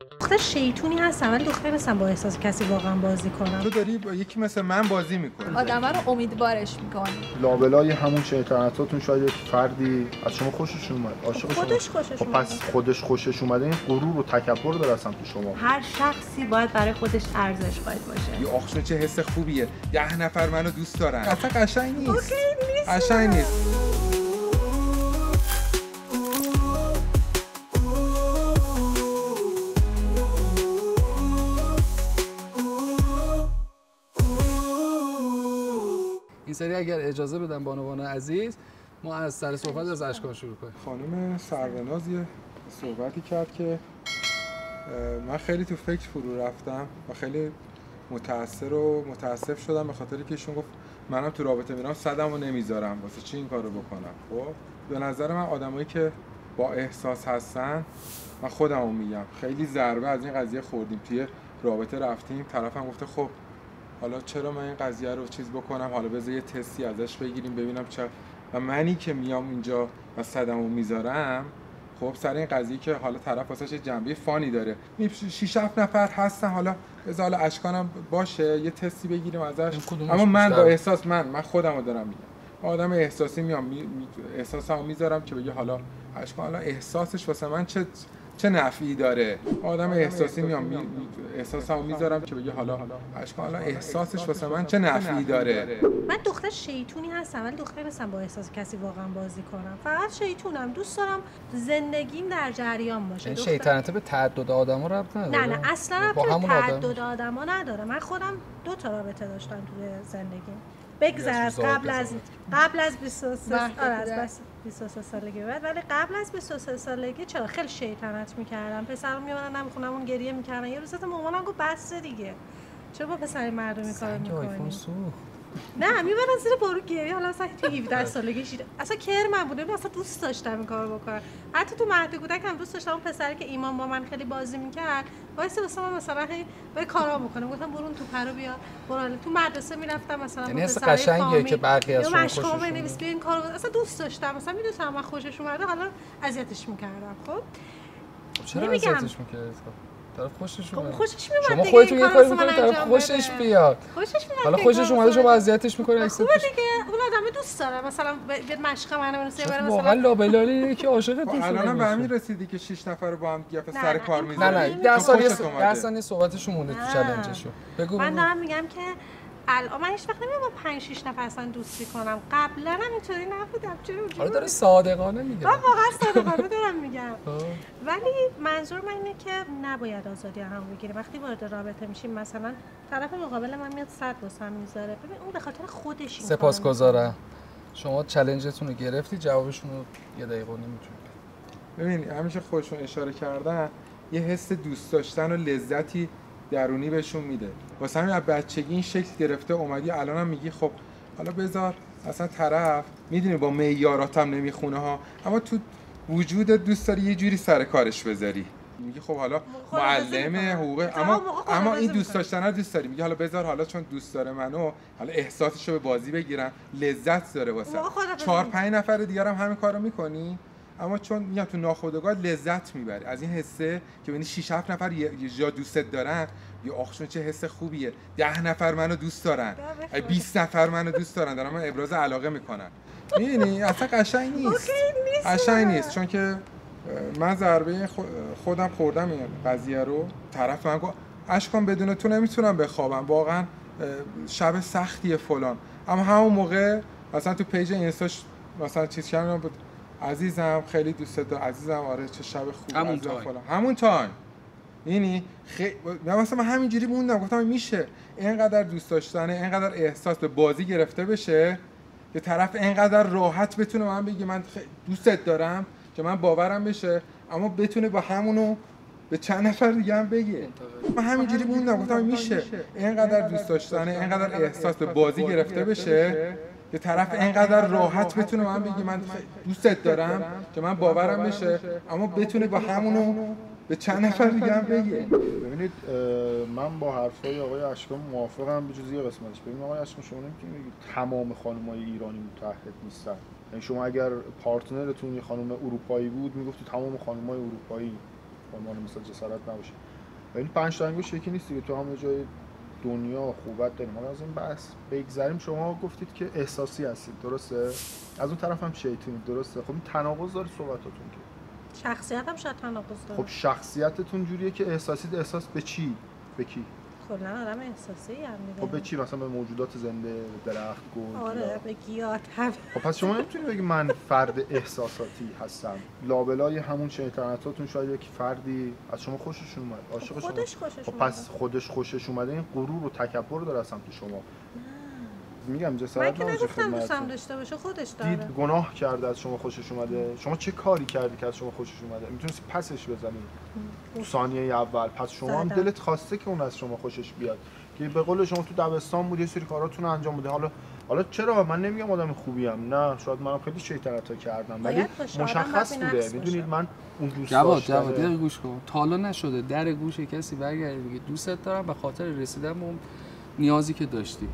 دختر شیطونی هستم ولی دختری نیستم با احساس کسی واقعا بازی کنم. تو داری با یکی مثل من بازی میکنی، آدم رو امیدوارش میکنی. لابلای همون شیطنتاتون شاید یک فردی از شما خوشش اومد، عاشق خودش خوشش اومد. پس خودش خوشش اومده، این غرور و تکبر داره اصلا تو شما. هر شخصی باید برای خودش ارزش قائل باشه. یه آخشون چه حس خوبیه، 10 نفر منو دوست دارن. اصلا قشنگ نیست. قشنگ نیست. این سری اگر اجازه بدن بانوان عزیز، ما از سر صحبت از اشکان شروع کنیم. خانم سروناز یه صحبتی کرد که من خیلی تو فکر فرو رفتم و خیلی متأثر و متاسف شدم به خاطری که ایشون گفت منم تو رابطه میرم صدمو نمیذارم، واسه چی این کارو بکنم؟ خب به نظر من آدمایی که با احساس هستن، من خودمو میگم خیلی ضربه از این قضیه خوردیم. توی رابطه رفتیم، طرفم گفته خب حالا چرا من این قضیه رو چیز بکنم، حالا بذار یه تستی ازش بگیریم ببینم چه، و منی که میام اینجا و صدمو میذارم، خب سر این قضیه که حالا طرف واسش جنبه فانی داره، 6 7 نفر هستن، حالا بذار حالا اشکانم باشه یه تستی بگیریم ازش. اما من با احساس من خودمو دارم میگم، آدم احساسی میام احساسمو میذارم که بگه حالا اشکان حالا احساسش واسه من چه نفعی داره. آدم احساسی میام احساسمو میذارم که بگه حالا اشکان حالا احساسش واسه من چه نفعی داره. من دختر شیطونی هستم ولی دختری نیستم با احساس کسی واقعا بازی کنم. فقط شیطونم، دوست دارم زندگیم در جریان باشه. این شیطنت به تعدد آدم‌ها ربط نداره. نه اصلا ربط به تعدد آدم‌ها نداره. من خودم 2 تا رابطه داشتم توی زندگیم. بگذر از قبل از 23 از 23 سالگی بعد، ولی قبل از 23 سالگی چرا خیلی شیطنت می‌کردم. پسرام میومدن نمیخونم اون گریه می‌کردن. یه روز مامانم گفت بس دیگه، چرا با پسر مردمی کار می‌کنی؟ نه میبرن زیر بارو گریه. حالا مثلا تو 17 سالگی شید اصلا کرمم بوده، اصلا دوست داشتم این کارو بکنم. حتی تو مهد کودکم دوست داشتم اون پسری که ایمان با من خیلی بازی میکرد وایسه واسه من مثلا به کارا بکنم، گفتم برون تو پرو بیا برو. تو مدرسه میرفتم مثلا یعنی حس قشنگیه که بقیه از شما خوششون میاد. بنویس بیا این کارو، اصلا دوست داشتم. مثلا میدونم من خوشش اومده، حالا اذیتش میکردم. خب چرا اذیتش میکردید؟ طرف خوشش اومد. خوشش میاد. شما خودتون یه کاری میکنید طرف خوشش بیاد. حالا خوشش اومده شما اذیتش میکنید. خوبه دیگه، اون آدم دوست داره مثلا بیاد مشق منو بنویسه بره مثلا. واقعا لابلالیه که عاشق دوست. الانم به همین رسیدی که 6 نفر رو با هم دیگه سر کار میذارن. نه 10 ثانیه صحبتشون مونده تو چالنجشو. بگو. من دارم میگم که الان من هیچ وقت نمیام با 5 6 نفر اصلا دوستی کنم. قبلا هم اینطوری نبودم. چرا اونجوری؟ حالا داره صادقانه میگه. من واقعا صادقانه دارم میگم. ولی منظور من اینه که نباید آزادی هم بگیریم. وقتی وارد رابطه میشیم مثلا طرف مقابل من میاد 100 واسم میذاره، ببین اون به خاطر خودش. سپاسگزارم. شما چالنجتون رو گرفتی، جوابشون رو یه دقیقه نمیتونید. ببین همیشه خودشون اشاره کردن یه حس دوست داشتن و لذتی درونی بهشون میده. واسه همین از بچگی این شکل گرفته اومدی الانم میگی خب حالا بذار اصلا طرف میدونی با معیاراتم نمیخونه ها، اما تو وجودت دوست داری یه جوری سر کارش بذاری. میگی خب حالا معلم حقوق، اما این دوست داشتن رو دوست داری. میگی حالا بذار حالا چون دوست داره منو، حالا احساسشو به بازی بگیرن، لذت داره واسه 4 5 نفر دیگه هم همین کارو میکنی، اما چون میگم تو ناخودآگاه لذت میبری از این حسه که ببینی 6 7 نفر یه جا دوستت دارن، یه آخشون چه حس خوبیه، 10 نفر منو دوست دارن، 20 نفر منو دوست دارن من ابراز علاقه میکنن. میبینی اصلا قشنگ نیست. قشنگ نیست چون که من ضربه خودم خوردم این قضیه رو. طرف من گفت اشکان بدون تو نمیتونم بخوابم، واقعا شب سختیه فلان. اما همون موقع مثلا تو پیج اینستاش مثلا چیز کردم بود عزیزم خیلی دوست دارم، عزیزم آره چه شب خوبی فلان. همون تایم یعنی من همینجوری موندم، گفتم میشه اینقدر دوست داشتنه، اینقدر احساس به بازی گرفته بشه که طرف اینقدر راحت بتونه من بگه من دوستت دارم که من باورم بشه، اما بتونه با همونو به چند نفر دیگه هم بگه. من همینجوری موندم، گفتم میشه اینقدر دوست داشتنه، اینقدر احساس به بازی گرفته بشه که طرف اینقدر راحت بتونه من بگه من دوستت دارم که من باورم بشه، اما بتونه با همونو به چند نفر دیگه هم بگه. ببینید من با حرفای آقای اشکان موافقم به جز یه قسمتش. ببینید آقای اشکان شما نمیتونید بگید تمام خانم‌های ایرانی متعهد نیستن. یعنی شما اگر پارتنرتون یه خانم اروپایی بود میگفتید تمام خانم‌های اروپایی عنوان مثال جسارت نباشه. این 5 تا انگشت یکی نیست دیگه، تو همه جای دنیا خوبت داریم. حالا از این بحث بگذریم، شما گفتید که احساسی هستید، درسته؟ از اون طرف هم شیطونید، درسته؟ خب این تناقض داره صحبتاتون که شخصیتم شاید تناقض داره. خب شخصیتتون جوریه که احساسید، احساس به چی؟ به کی؟ کلا آدم احساسی هم دیگه. خب به چی؟ مثلا به موجودات زنده، درخت، گل؟ آره به گیاه. خب پس شما نمیتونید بگید من فرد احساساتی هستم. لابلای همون شیطنتاتون شاید یک فردی از شما خوشش اومد، عاشق شما. خودش خوشش خب اومده. پس خودش خوشش اومده، این غرور و تکبر داره از سمت شما. میگم من جسارت که نباشه نگفتم دوستم خدمتتون. داشته باشه، خودش داره. دید گناه کرده از شما خوشش اومده. شما چه کاری کردی که از شما خوشش اومده؟ میتونستی پسش بزنی تو ثانیه اول. پس شما هم زدم. دلت خواسته که اون از شما خوشش بیاد، که به قول شما تو دبستان بود یه سری کاراتون رو انجام بده. حالا چرا من نمیگم آدم خوبیم، نه شاید منم خیلی شیطنت‌ها کردم، ولی مشخص بوده. میدونید من اون دوست داشتم. جواد یه گوش کن. تا حالا نشده در گوش کسی برگردی بگی دوستت دارم به خاطر رسیدن به اون نیازی که داشتی؟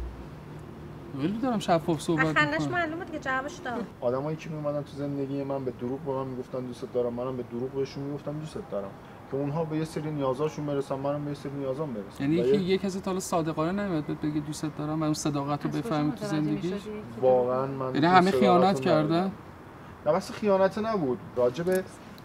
ولی دارم شفاف صحبت می‌کنم. خندش معلومه دیگه، جوابش داد. آدمایی که میومدن تو زندگی من به دروغ به من میگفتن دوستت دارم، منم به دروغ بهشون میگفتم دوستت دارم، که اونها به یه سری نیازاشون برسن، منم به یه سری نیازام برسم. یعنی یه کسی تا حالا صادقانه نمیاد بگه دوستت دارم و اون صداقت رو بفهمی تو زندگیش؟ واقعا من یعنی همه خیانت کردن؟ نه بس خیانت نبود، راجع به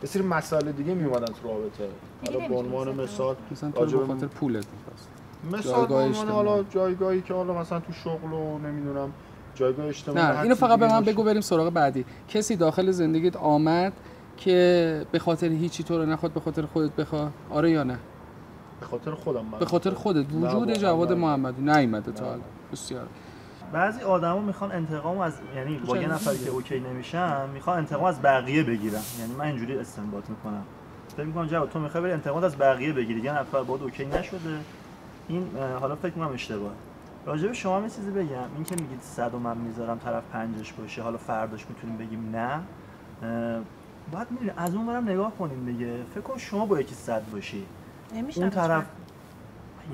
یه سری مسائل دیگه میومدن تو رابطه. حالا به عنوان مثال مثلا تو به خاطر پولت می‌خواست. مثال به عنوان حالا جایگاهی که حالا مثلا تو شغل و نمیدونم جایگاه اجتماعی. نه اینو فقط به من بگو بریم سراغ بعدی. کسی داخل زندگیت آمد که به خاطر هیچی تو رو نخواد، به خاطر خودت بخواد؟ آره یا نه؟ به خاطر خودم من. به خاطر خودت. وجود جواد محمدی نیومده تا حالا. بسیار. بعضی آدما میخوان انتقام از، یعنی با یه نفری که اوکی نمیشن میخوان انتقام از بقیه بگیرن. یعنی من اینجوری استنباط میکنم، فکر میکنم جواد تو میخوای بری انتقام از بقیه بگیری، یه نفر باهات اوکی نشده، این حالا فکر میکنم اشتباهه. راجع به شما یه چیزی بگم، این که میگید 100 من میذارم طرف 5ش باشه، حالا فرداش میتونیم بگیم نه، باید میرین از اون برم نگاه کنیم دیگه. فکر کن شما با یکی 100 باشی، اون طرف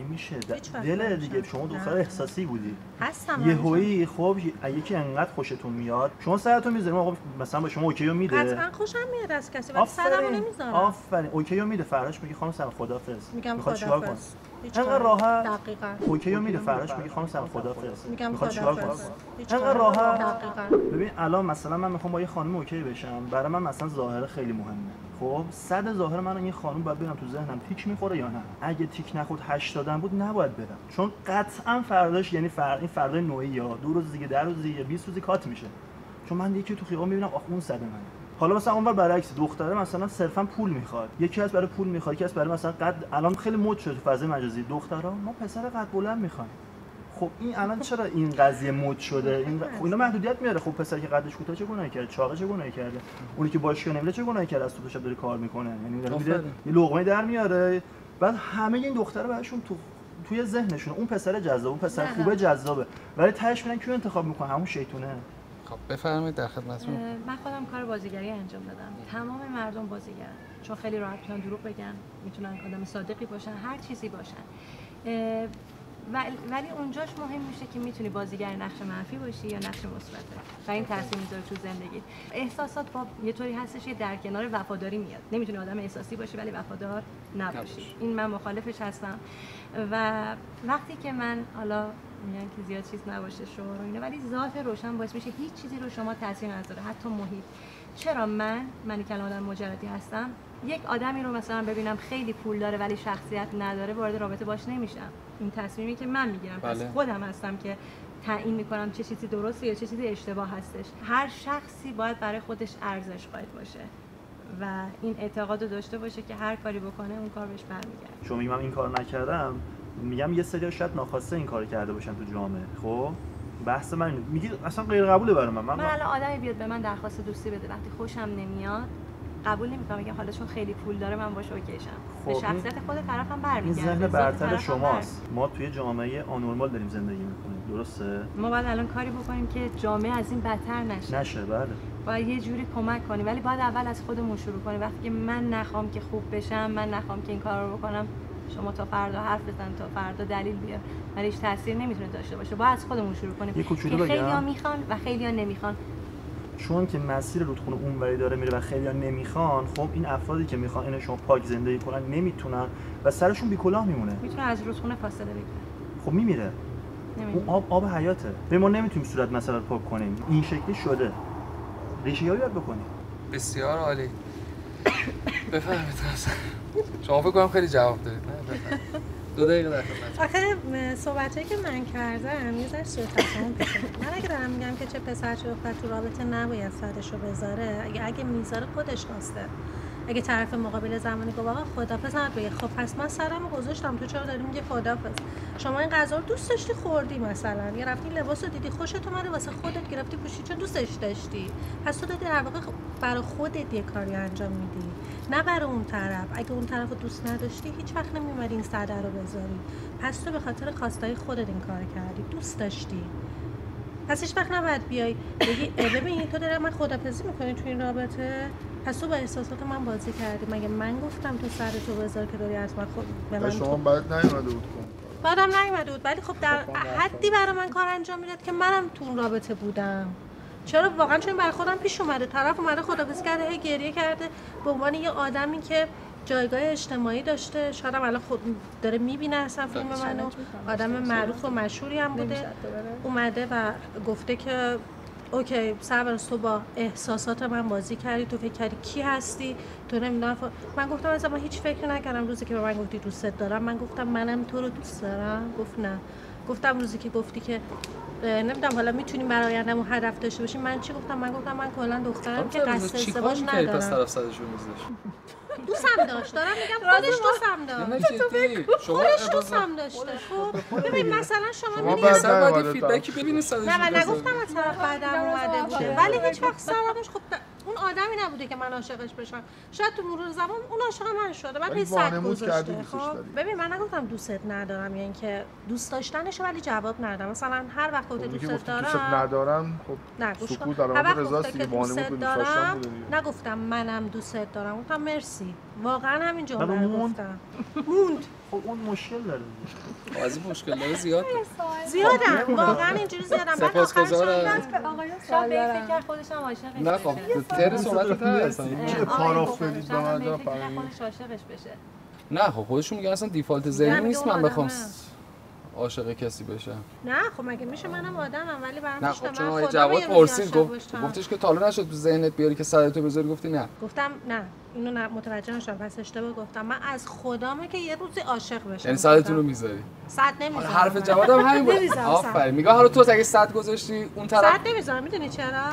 میشه دل دیگه، شما دختر احساسی بودی هستم یهویی، خب یکی انقدر خوشتون میاد شما سرتون میذاریم آقا مثلا با شما اوکیو میده، قطعا خوشم میاد از کسی، ولی سرمو نمیذارم. آفرین اوکیو میده، فراش میگی خانم سلام خدافظ، میگم خدافظ، انقدر راحت. دقیقاً اوکیو میده، فراش میگی خانم سلام خدافظ، میگم خدافظ، انقدر راحت. دقیقاً. ببین الان مثلا من میخوام با یه خانم اوکی بشم، برای من مثلا ظاهر خیلی مهمه. خب 100 ظاهر من این خانم باید ببینم تو ذهنم تیک میخوره یا نه. اگه تیک نخورد 80 بود نباید برم، چون قطعا فرداش یعنی این فردای نوعی یا 2 روز دیگه 10 روز دیگه 20 روزی کات میشه، چون من یکی تو خیابون میبینم آخ اون 100 منه. حالا مثلا اونور برعکس، دختره مثلا صرفا پول میخواد، یکی از برای پول میخواد، یکی از برای مثلا قد، الان خیلی مد شده تو فضای مجازی دخترها ما پسر قد بلند میخوایم. خب این الان چرا این قضیه مد شده؟ این خب اینا محدودیت میاره. خب پسری که قدش کوتاه چه گناهی کرده؟ چاقه چه گناهی کرده؟ اونی که باشگاه نمیره چه گناهی کرده؟ از تو شب داره کار میکنه، یعنی داره میره یه لقمه در میاره. بعد همه این دخترها براشون توی ذهنشون اون پسر جذاب، اون پسر خوبه جذابه، ولی تهش میرن کیو انتخاب میکنن؟ همون شیطونه. خب بفرمایید در خدمتتون. من خودم کار بازیگری انجام دادم. تمام مردم بازیگرن، چون خیلی راحت میتونن دروغ بگن، میتونن آدم صادقی باشن، هر چیزی باشن. ولی اونجاش مهم میشه که میتونی بازیگر نقش منفی باشی یا نقش مثبته و این تاثیر میذاره تو زندگی. احساسات با یه طوری هستش که در کنار وفاداری میاد. نمیتونی آدم احساسی باشی ولی وفادار نباشی. این من مخالفش هستم. و وقتی که من حالا میگن که زیاد چیز نباشه شعار و اینا، ولی ذات روشن باعث میشه هیچ چیزی رو شما تاثیر نذاره، حتی محیط. چرا منی که آدم مجردی هستم، یک آدمی رو مثلا ببینم خیلی پول داره ولی شخصیت نداره، وارد رابطه باش نمیشم. این تصمیمی که من میگیرم، پس خودم هستم که تعیین میکنم چه چیزی درسته یا چه چیزی اشتباه هستش. هر شخصی باید برای خودش ارزش قائل باشه و این اعتقاد رو داشته باشه که هر کاری بکنه اون کار بهش برمیگرده. چون میگم من این کارو نکردم، میگم یه سری شاید ناخواسته این کارو کرده باشن تو جامعه. خب بحث من میگی اصلا غیر قبوله برای من الان آدمی بیاد به من درخواست دوستی بده، وقتی خوشم نمیاد قبول نمیکنم، میگم حالا چون خیلی پول داره من باش اوکیشم. به شخصیت خود طرفم برمیگرده. این ذهن برتر شماست. ما توی جامعه آنورمال داریم زندگی میکنیم، درسته؟ ما باید الان کاری بکنیم که جامعه از این بدتر نشه. بله. باید یه جوری کمک کنیم، ولی باید اول از خودمون شروع کنیم. وقتی که من نخوام که خوب بشم، من نخوام که این کار رو بکنم، شما تا فردا حرف بزن، تا فردا دلیل بیار، ولی هیچ تاثیر نمیتونه داشته باشه. باید از خودمون شروع کنیم. خیلی‌ها میخوان و خیلی‌ها نمیخوان. چون که مسیر رودخونه اونوری داره میره و خیلی‌ها نمیخوان، خب این افرادی که میخوان اینو شما پاک زندگی کنن نمیتونن و سرشون بیکلاه میمونه. میتونه از رودخونه فاصله بگیره. خب میمیره. اون آب حیاته. ما نمیتونیم صورت مسئله رو پاک کنیم. این شکلی شده. ریشه‌یابی یاد بکنیم. بسیار عالی. بفرمایید حسن. شما فکر کنم خیلی جواب دارید. نه بفرمایید. 2 دقیقه در خدمت. آخه صحبتایی که من کردم یه ذره سوء تفاهم پیش اومد. من اگه دارم میگم که چه پسر چه دختر تو رابطه نباید سرشو بذاره، اگه میذاره خودش خواسته. اگه طرف مقابل زمانی گفت آقا خدافظ نباید بگه، خب پس من سرمو گذاشتم، تو چرا داری میگه خدافظ؟ شما این غذا رو دوست داشتی خوردی مثلا، یا رفتی لباس رو دیدی خوشت اومده واسه خودت گرفتی پوشی چون دوستش داشتی، پس تو دادی در واقع برای خودت یه کاری انجام میدی، نه برای اون طرف. اگه اون طرف رو دوست نداشتی هیچ وقت نمیومدی این صدر رو بذاری، پس تو به خاطر خواستای خودت این کار کردی، دوست داشتی. پس هیچ وقت نباید بیای بگی ببین تو داری من خدافظی میکنی تو این رابطه، پس تو با احساسات من بازی کردی. مگه من گفتم تو سرتو بذار که داری از من به من شما بعد نیومده بود کن بعدم نیومده بود، ولی خب در حدی برای من کار انجام میداد که منم تو اون رابطه بودم. چرا واقعا چون برای خودم پیش اومده طرف اومده خدافظی کرده، هی گریه کرده به عنوان یه آدمی که جایگاه اجتماعی داشته، شاید الان خود داره میبینه اصلا فیلم منو، آدم معروف و مشهوری هم بوده، اومده و گفته که اوکی سربرز تو با احساسات من بازی کردی، تو فکر کردی کی هستی، تو نمیدونم من گفتم اصلا من هیچ فکر نکردم روزی که به من گفتی دوستت دارم، من گفتم منم تو رو دوست دارم، گفت نه. گفتم روزی که گفتی که نمیدونم حالا میتونیم برای آیندهمون هدف داشته باشیم، من چی گفتم؟ من گفتم من کلا دخترم که قصد ازدواج ندارم. پس طرف صدشو میذاش دوستم داشت، دارم میگم خودش دوستم داشت، خودش دوستم داشته. خب ببین مثلا شما میبینید بعد فیدبکی ببینید صداش. نه من نگفتم از طرف بعدم اومده بوده، ولی هیچ وقت سرمش خب اون آدمی نبوده که من عاشقش بشم، شاید تو مرور زمان اون عاشق من شده، بعد هیچ صد گذاشته. خب ببین من نگفتم دوستت ندارم، یعنی اینکه دوست داشتنشه ولی جواب ندادم. مثلا هر وقت گفت دوستت دارم، دوستت ندارم خب نه گوش کن، هر وقت رضا که دوستت دارم نگفتم منم دوستت دارم، گفتم مرسی. واقعا همین جمله رو گفتم. موند. خب اون مشکل داره. از این مشکل داره زیادم واقعا اینجوری زیادم. بعد آخرش آقایون شاید به این فکر خودش هم عاشقش بشه. نه خب تر صحبت هست. چه کاراف بدید به من دارم خودش عاشقش بشه. نه خب خودشون میگن اصلا دیفالت ذهنی نیست من بخوام عاشق کسی بشم. نه خب مگه میشه منم آدمم ولی برام نه خب چون آقای جواد پرسید گفتش که تا حالا نشد تو ذهنت بیاری که سرتو بذاری، گفتی نه. گفتم نه اینو نه متوجه نشدم، پس اشتباه گفتم. من از خدامه که یه روزی عاشق بشم. یعنی سرتون رو میذاری؟ صد نمیذارم. حرف جوادم همین بود. آفرین. میگه حالا تو اگه صد گذاشتی اون طرف صد نمیذارم. میدونی چرا؟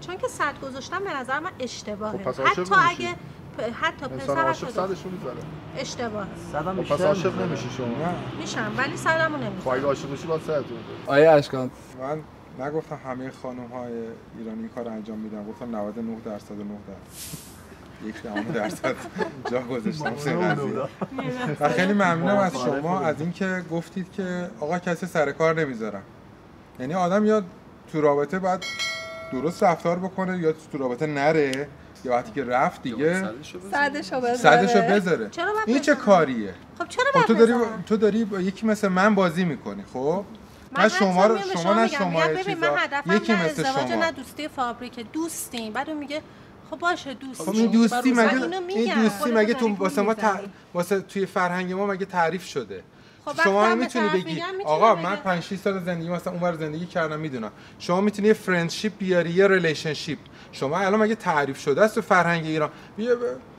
چون که صد گذاشتم به نظر من اشتباهه. حتی پسر عاشق صدشو میذاره. اشتباه. صدام پس عاشق نمیشی شما. میشم ولی صدمو نمیذارم. خب اگه عاشق بشی باید صدتون. آیه اشکان من نگفتم همه خانم‌های ایرانی این کارو انجام میدن، گفتم 99% 1% جا گذاشتم و خیلی ممنونم از شما از اینکه گفتید که آقا کسی سر کار نمیذارم. یعنی آدم یا تو رابطه باید درست رفتار بکنه یا تو رابطه نره، یا وقتی که رفت دیگه صدشو بذاره. این چه کاریه؟ خب چرا تو داری با یکی مثل من بازی میکنی. خب من شما نه شما ببین من هدفم نه ازدواج نه دوستی فابریک، دوستیم. بعد اون میگه خب باشه دوستی. خب این دوستی مگه تو واسه ما واسه توی فرهنگ ما مگه تعریف شده؟ خب شما میتونی بگی آقا من 5 6 سال زندگی مثلا اونور زندگی کردم میدونم. شما میتونی یه فرندشیپ بیاری، یه ریلیشنشیپ. شما الان مگه تعریف شده است تو فرهنگ ایران؟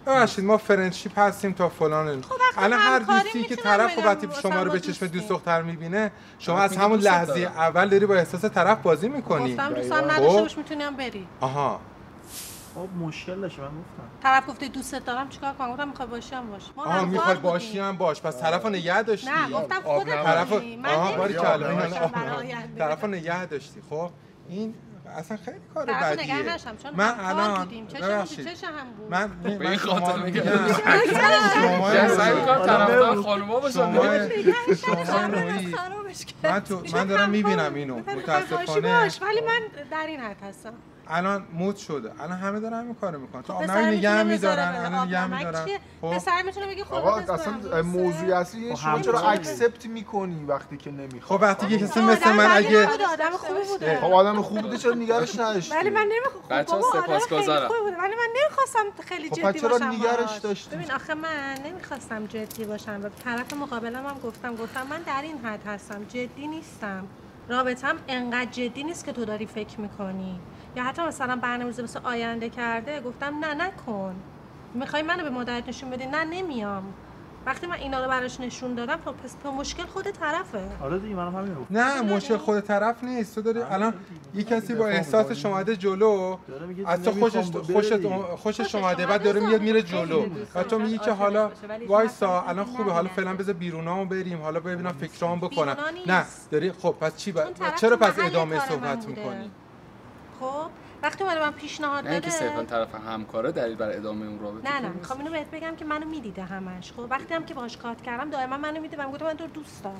ببخشید ما فرندشیپ هستیم تا فلان. الان هر دوستی که طرف وقتی شما رو به چشم دوست دختر میبینه، شما از همون لحظه اول داری با احساس طرف بازی میکنی. گفتم دوستم نداشته باش میتونم بری. آها خب مشکل داشت. من گفتم طرف گفته دوستت دارم چیکار کنم؟ گفتم میخوای باشیم باش. آها میخوای باشیم باش. پس طرفو نگه داشتی. نه گفتم خودت طرفو باری کلا طرفو نگه داشتی. خب این اصلا خیلی کار بدیه. من الان ببخشید من به این خاطر میگم شما سعی می‌کنم طرفدار خانوما باشم. من دارم میبینم اینو متاسفانه. ولی من در این حد هستم. الان مود شده، الان همه دارن همین کارو میکنن. تو نمی نگه می‌دارن، الان نگه می‌دارن. پسر میتونه بگه خب آقا اصلا موضوعی اصلی شما چرا اکسپت می‌کنی وقتی که نمی‌خواد؟ خب وقتی که کسی مثل من اگه آدم خوبی بوده، خب آدم خوبی بوده چرا نگرش نداشتی؟ ولی من نمیخوام. بچه‌ها سپاسگزارم. ولی من نمیخواستم خیلی جدی باشم. خب چرا نگرش داشتی؟ ببین آخه من نمیخواستم جدی باشم و طرف مقابلم هم گفتم من در این حد هستم، جدی نیستم. رابطم انقدر جدی نیست که تو داری فکر میکنی. یا حتی مثلا برنامه‌ریزی واسه آینده کرده، گفتم نه نکن. میخوای منو به مادرت نشون بدی؟ نه نمیام. وقتی من اینا رو براش نشون دادم پس مشکل خود طرفه. آره دیگه منم همین رو. نه مشکل خود طرف نیست. تو داری الان یه کسی با احساسش اومده جلو، از تو خوشش اومده، بعد داره میاد میره جلو و تو میگی که حالا وایسا الان خوبه، حالا فعلا بذار بیرونامو بریم، حالا ببینم فکرامو بکنم. نه داری خب پس چی چرا پس ادامه صحبت میکنی؟ خب وقتی من پیشنهاد داده، نه که صرفا طرف همکاره دلیل بر ادامه اون رابطه. نه میخوام اینو بهت بگم که منو میدیده همش. خب وقتی هم که باهاش کات کردم دائما منو میدیده و گفتم من تو دوست دارم.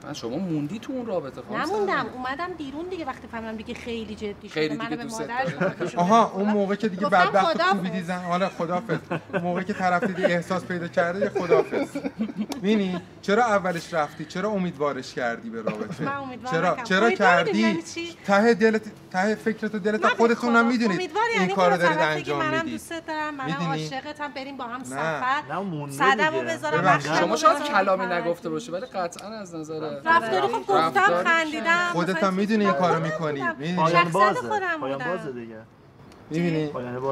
من شما موندی تو اون رابطه خانم؟ نموندم، اومدم بیرون دیگه وقتی فهمیدم دیگه خیلی جدی شده. منو به مادرش آها اون موقع که دیگه بدبخت خوبی دیدن، حالا خدافظ. موقعی که طرف دیگه احساس پیدا کرده یه خدافظ. ببینی چرا اولش رفتی؟ چرا امیدوارش کردی به رابطه؟ چرا کردی؟ ته فکرت و دلت خودتون هم میدونید این کارو دارید انجام میدید. منم دوست دارم، منم عاشقتم، بریم با هم سفر. صدمو بذارم. شما شاید کلامی نگفته باشه ولی قطعا از نظر رفتاری خب گفتم، خندیدم. خودت هم میدونی این کارو میکنی. پایان بازه دیگه. می‌بینی؟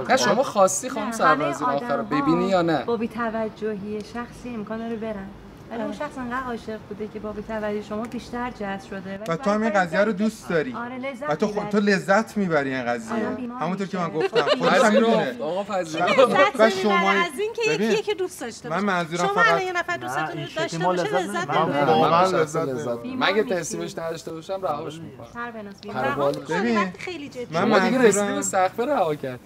نه شما خواستی خانم سربازی آخر ببینی یا نه؟ با بی‌توجهی شخصی امکان رو برن. ولی اون شخص انقدر عاشق بوده که با بی‌توجهی شما بیشتر جذب شده و تو هم این قضیه رو دوست داری. و تو لذت میبری این قضیه. همونطور که من گفتم خودش هم میدونه. آقا فضیل و شما از این که یکی دوست داشته باشه. من منظورم شما الان یه نفر دوستتون رو داشته باشه لذت میبرید. واقعا لذت. مگه تحصیلش نداشته باشم رهاش میکنم. ببین خیلی جدی. من دیگه رسیدم به سقف رها کرد.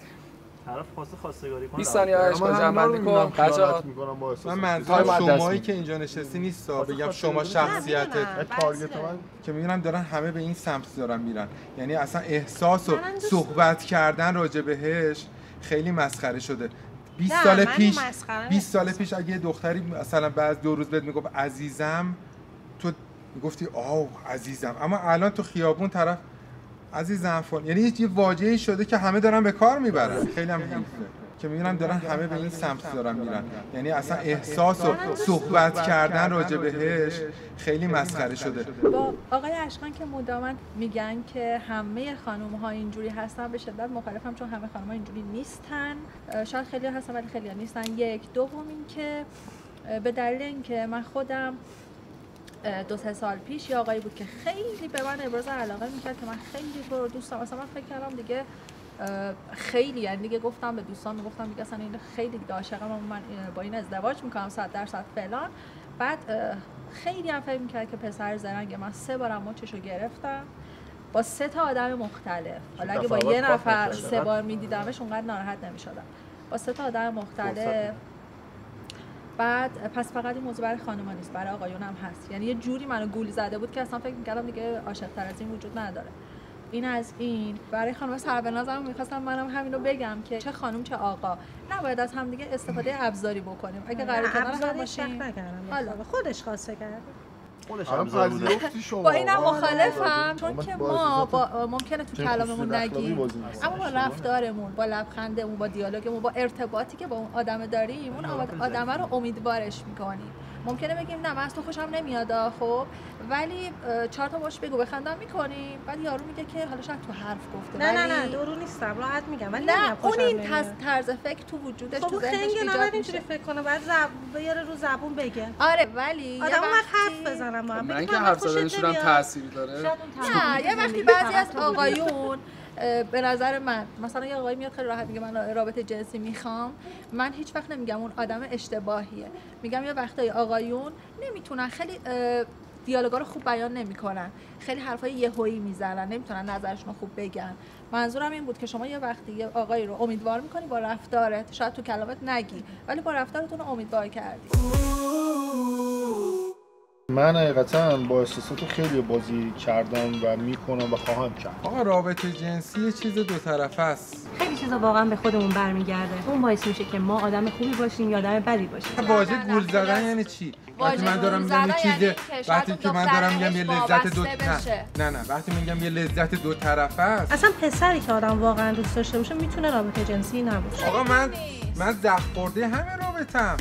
طرف خواسته خواستگاری کنه. 20 ثانیه اشکال جمع‌بندی کن. بچه‌ها من منظورم شمایی که اینجا نشستی نیست بگم شما شخصیتت تارگت من که میبینم دارن همه به این سمت دارن میرن، یعنی اصلا احساس و صحبت کردن راجع بهش خیلی مسخره شده. 20 سال پیش اگه دختری مثلا بعد 2 روز بهت میگفت عزیزم تو میگفتی آو عزیزم، اما الان تو خیابون طرف عزیزم فلان، یعنی یه واژه‌ای شده که همه دارن به کار میبرن. خیلی هم حیفه که میبینم دارن همه به این سمت دارن میرن، یعنی اصلا احساس و صحبت کردن راجع بهش خیلی مسخره شده. با آقای اشکان که مداماً میگن که همه خانم‌ها اینجوری هستن، به شدت مخالفم، چون همه خانم‌ها اینجوری نیستن. شاید خیلی هستن ولی خیلی نیستن. یک دوم این که به دلیل اینکه من خودم 2-3 سال پیش یه آقایی بود که خیلی به من ابراز علاقه میکرد که من خیلی تو رو دوست دارم. مثلا من فکر کردم دیگه خیلی، یعنی دیگه گفتم به دوستان، گفتم دیگه اصلا این خیلی عاشقم، من با این ازدواج میکنم 100% فلان. بعد خیلی هم فکر میکرد که پسر زرنگ. من 3 بارم مچشو گرفتم با 3 تا آدم مختلف. حالا اگه با یه نفر 3 بار میدیدمش اونقدر ناراحت نمیشدم. با 3 تا آدم مختلف. بعد پس فقط این موضوع برای خانم‌ها نیست، برای آقایون هم هست. یعنی یه جوری منو گول زده بود که اصلا فکر می‌کردم دیگه عاشق‌تر از این وجود نداره. این از این. برای خانم‌ها سربنازم می‌خواستم منم همینو بگم که چه خانم چه آقا نباید از هم دیگه استفاده ابزاری بکنیم. اگه قرار کنار هم باشیم، حالا خودش خواسته کرده. با اینم مخالفم، چون که ما ممکنه تو کلاممون نگیم، اما با رفتارمون، با لبخندمون، با دیالوگمون، با ارتباطی که با اون آدم داریم، اون آدم رو امیدوارش میکنیم. ممکنه بگیم نه من از تو خوشم نمیاد خب، ولی 4 تا باش بگو بخندم میکنیم، بعد یارو میگه که حالا شاید تو حرف گفته. نه دورو نیستم، راحت میگم، ولی نه اون این طرز فکر تو وجودش تو ذهنش ایجاد میشه. فکر کنه بعد بیاره رو زبون بگه. آره ولی آدم حرف بزنم با هم، من که حرف زدنشون هم تأثیری داره. نه یه وقتی بعضی از آقایون به نظر من مثلا یه آقایی میاد خیلی راحت میگه من رابطه جنسی میخوام، من هیچ وقت نمیگم اون آدم اشتباهیه، میگم یه وقتای آقایون نمیتونن خیلی دیالوگا رو خوب بیان نمیکنن، خیلی حرفای یهویی میزنن، نمیتونن نظرشون رو خوب بگن. منظورم این بود که شما یه وقتی یه آقایی رو امیدوار میکنی با رفتارت، شاید تو کلامت نگی ولی با رفتارتون رو امیدوار کردی. من حقیقتا با احساسات خیلی بازی کردم و میکنم و خواهم کرد. آقا رابطه جنسی یه چیز دو طرفه است. خیلی چیزا واقعا به خودمون برمیگرده. اون باعث میشه که ما آدم خوبی باشیم یا آدم بدی باشیم. واژه گول زدن یعنی چی؟ وقتی من دارم میگم چیز وقتی که من دارم میگم یه لذت دو نه وقتی میگم یه لذت دو طرفه است. اصلا پسری که آدم واقعا دوست داشته باشه میتونه رابطه جنسی نباشه. آقا من زخم خورده همه رابطه‌ام.